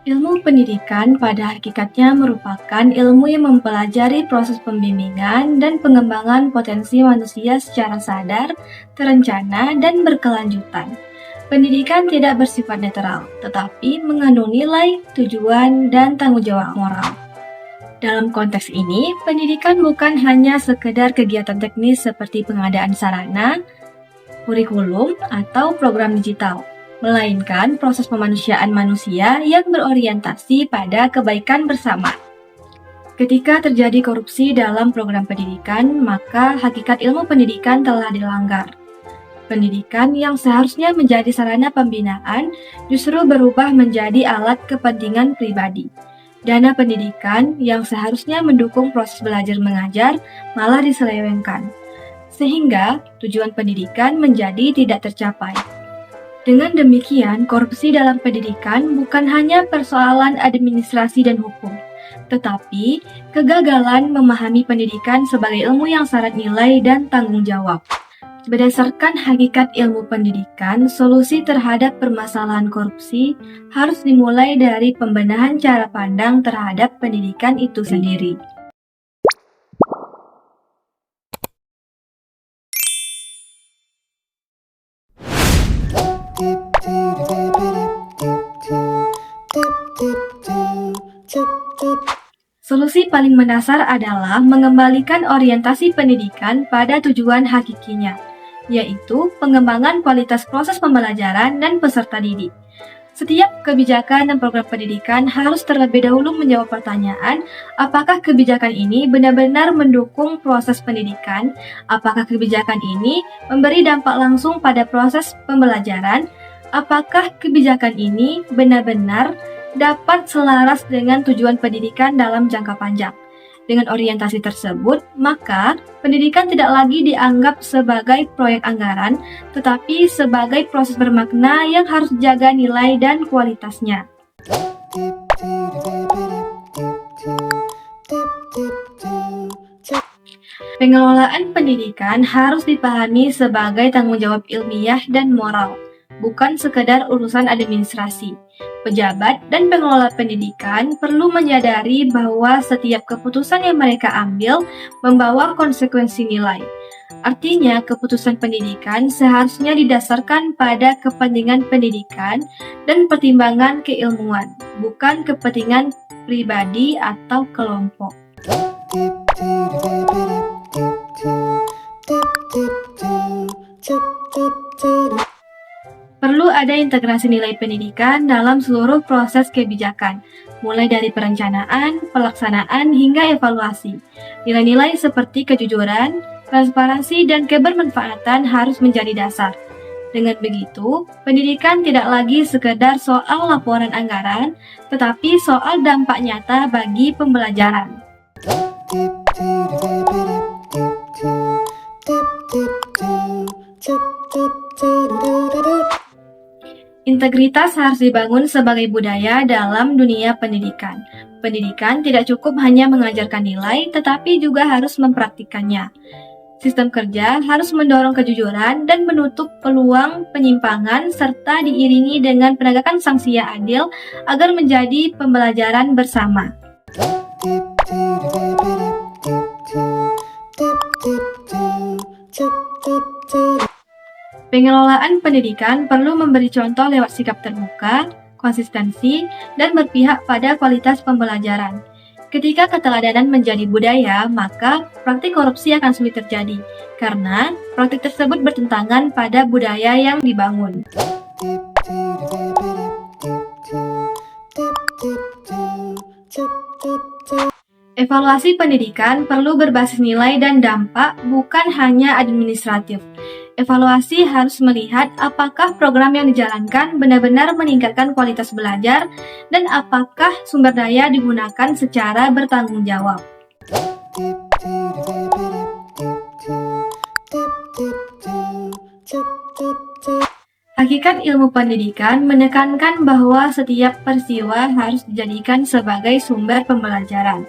Ilmu pendidikan pada hakikatnya merupakan ilmu yang mempelajari proses pembimbingan dan pengembangan potensi manusia secara sadar, terencana, dan berkelanjutan. Pendidikan tidak bersifat netral, tetapi mengandung nilai, tujuan, dan tanggung jawab moral. Dalam konteks ini, pendidikan bukan hanya sekedar kegiatan teknis seperti pengadaan sarana, kurikulum, atau program digital, melainkan proses pemanusiaan manusia yang berorientasi pada kebaikan bersama. Ketika terjadi korupsi dalam program pendidikan, maka hakikat ilmu pendidikan telah dilanggar. Pendidikan yang seharusnya menjadi sarana pembinaan justru berubah menjadi alat kepentingan pribadi. Dana pendidikan yang seharusnya mendukung proses belajar mengajar malah diselewengkan, sehingga tujuan pendidikan menjadi tidak tercapai. Dengan demikian, korupsi dalam pendidikan bukan hanya persoalan administrasi dan hukum, tetapi kegagalan memahami pendidikan sebagai ilmu yang syarat nilai dan tanggung jawab. Berdasarkan hakikat ilmu pendidikan, solusi terhadap permasalahan korupsi harus dimulai dari pembenahan cara pandang terhadap pendidikan itu sendiri. Solusi paling mendasar adalah mengembalikan orientasi pendidikan pada tujuan hakikinya, yaitu pengembangan kualitas proses pembelajaran dan peserta didik. Setiap kebijakan dan program pendidikan harus terlebih dahulu menjawab pertanyaan, apakah kebijakan ini benar-benar mendukung proses pendidikan, apakah kebijakan ini memberi dampak langsung pada proses pembelajaran, apakah kebijakan ini benar-benar dapat selaras dengan tujuan pendidikan dalam jangka panjang. Dengan orientasi tersebut, maka pendidikan tidak lagi dianggap sebagai proyek anggaran, tetapi sebagai proses bermakna yang harus dijaga nilai dan kualitasnya. Pengelolaan pendidikan harus dipahami sebagai tanggung jawab ilmiah dan moral, bukan sekedar urusan administrasi. Pejabat dan pengelola pendidikan perlu menyadari bahwa setiap keputusan yang mereka ambil membawa konsekuensi nilai. Artinya, keputusan pendidikan seharusnya didasarkan pada kepentingan pendidikan dan pertimbangan keilmuan, bukan kepentingan pribadi atau kelompok. Perlu ada integrasi nilai pendidikan dalam seluruh proses kebijakan, mulai dari perencanaan, pelaksanaan, hingga evaluasi. Nilai-nilai seperti kejujuran, transparansi, dan kebermanfaatan harus menjadi dasar. Dengan begitu, pendidikan tidak lagi sekedar soal laporan anggaran, tetapi soal dampak nyata bagi pembelajaran. Integritas harus dibangun sebagai budaya dalam dunia pendidikan. Pendidikan tidak cukup hanya mengajarkan nilai, tetapi juga harus mempraktikkannya. Sistem kerja harus mendorong kejujuran dan menutup peluang penyimpangan serta diiringi dengan penegakan sanksi yang adil agar menjadi pembelajaran bersama. Pengelolaan pendidikan perlu memberi contoh lewat sikap terbuka, konsistensi, dan berpihak pada kualitas pembelajaran. Ketika keteladanan menjadi budaya, maka praktik korupsi akan sulit terjadi, karena praktik tersebut bertentangan pada budaya yang dibangun. Evaluasi pendidikan perlu berbasis nilai dan dampak, bukan hanya administratif. Evaluasi harus melihat apakah program yang dijalankan benar-benar meningkatkan kualitas belajar dan apakah sumber daya digunakan secara bertanggung jawab. Hakikat ilmu pendidikan menekankan bahwa setiap peristiwa harus dijadikan sebagai sumber pembelajaran.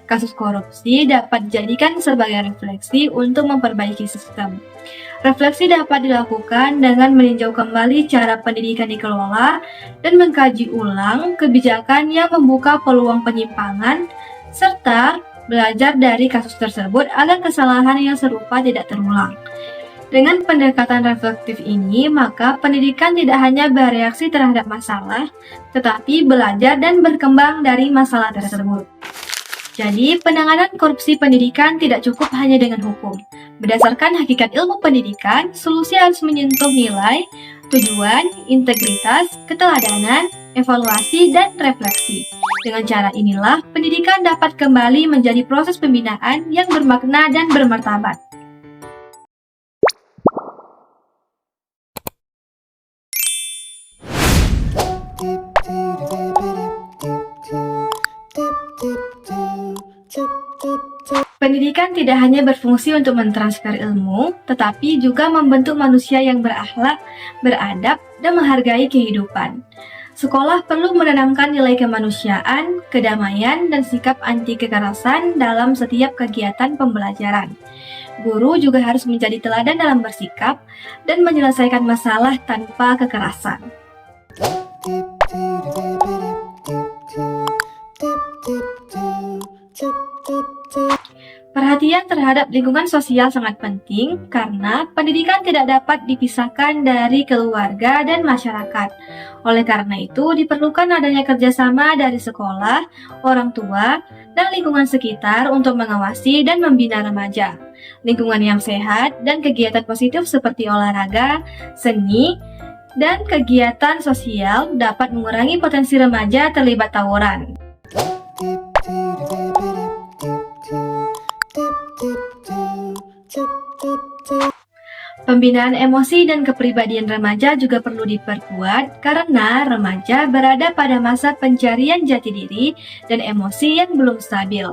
Kasus korupsi dapat dijadikan sebagai refleksi untuk memperbaiki sistem. Refleksi dapat dilakukan dengan meninjau kembali cara pendidikan dikelola dan mengkaji ulang kebijakan yang membuka peluang penyimpangan, serta belajar dari kasus tersebut agar kesalahan yang serupa tidak terulang. Dengan pendekatan reflektif ini, maka pendidikan tidak hanya bereaksi terhadap masalah, tetapi belajar dan berkembang dari masalah tersebut. Jadi, penanganan korupsi pendidikan tidak cukup hanya dengan hukum. Berdasarkan hakikat ilmu pendidikan, solusi harus menyentuh nilai, tujuan, integritas, keteladanan, evaluasi, dan refleksi. Dengan cara inilah, pendidikan dapat kembali menjadi proses pembinaan yang bermakna dan bermartabat. Pendidikan tidak hanya berfungsi untuk mentransfer ilmu, tetapi juga membentuk manusia yang berakhlak, beradab, dan menghargai kehidupan. Sekolah perlu menanamkan nilai kemanusiaan, kedamaian, dan sikap anti kekerasan dalam setiap kegiatan pembelajaran. Guru juga harus menjadi teladan dalam bersikap dan menyelesaikan masalah tanpa kekerasan. Perhatian terhadap lingkungan sosial sangat penting karena pendidikan tidak dapat dipisahkan dari keluarga dan masyarakat. Oleh karena itu, diperlukan adanya kerjasama dari sekolah, orang tua, dan lingkungan sekitar untuk mengawasi dan membina remaja. Lingkungan yang sehat dan kegiatan positif seperti olahraga, seni, dan kegiatan sosial dapat mengurangi potensi remaja terlibat tawuran. Pembinaan emosi dan kepribadian remaja juga perlu diperkuat karena remaja berada pada masa pencarian jati diri dan emosi yang belum stabil.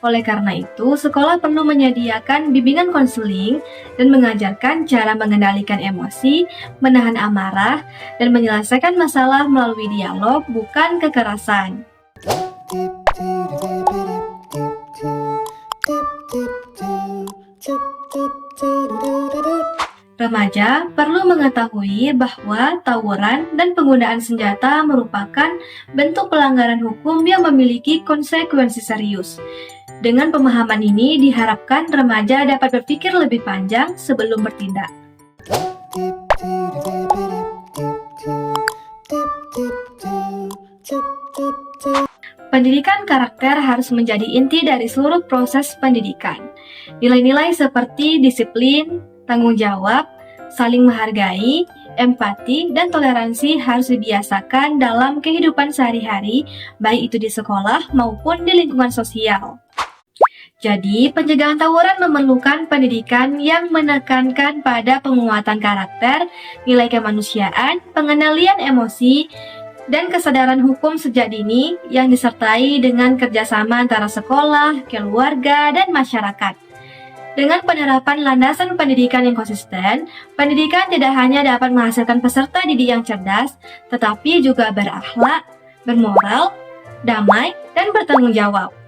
Oleh karena itu, sekolah perlu menyediakan bimbingan konseling dan mengajarkan cara mengendalikan emosi, menahan amarah, dan menyelesaikan masalah melalui dialog, bukan kekerasan. Remaja perlu mengetahui bahwa tawuran dan penggunaan senjata merupakan bentuk pelanggaran hukum yang memiliki konsekuensi serius. Dengan pemahaman ini, diharapkan remaja dapat berpikir lebih panjang sebelum bertindak. Pendidikan karakter harus menjadi inti dari seluruh proses pendidikan. Nilai-nilai seperti disiplin, tanggung jawab, saling menghargai, empati, dan toleransi harus dibiasakan dalam kehidupan sehari-hari, baik itu di sekolah maupun di lingkungan sosial. Jadi, pencegahan tawuran memerlukan pendidikan yang menekankan pada penguatan karakter, nilai kemanusiaan, pengendalian emosi, dan kesadaran hukum sejak dini yang disertai dengan kerjasama antara sekolah, keluarga, dan masyarakat. Dengan penerapan landasan pendidikan yang konsisten, pendidikan tidak hanya dapat menghasilkan peserta didik yang cerdas, tetapi juga berakhlak, bermoral, damai, dan bertanggung jawab.